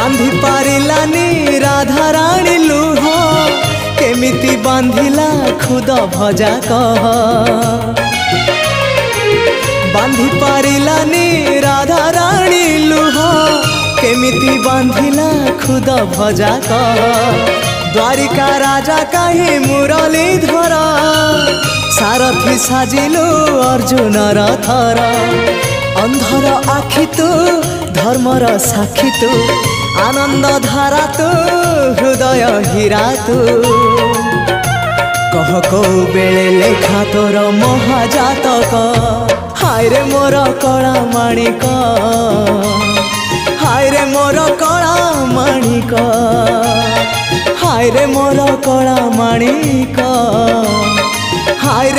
बांधी पारिलानी राधा रानी लुह केमिति बांधिला खुद भजा कह बांधी पारिलानी राधा रानी लुह केमिति बांधिला खुद भजा कह द्वारिका राजा कहीं मुरलीधर सारथी साजिलु अर्जुन रथर अंधर आखि तू धर्मर साक्षी तू आनंद धारा तू हृदय हीरा तू कह को बेले लेखा तोर महाजातक हाय रे मोर कला माणिक हाय रे मोर कला माणिक हाय रे मोर कला माणिक हाय रे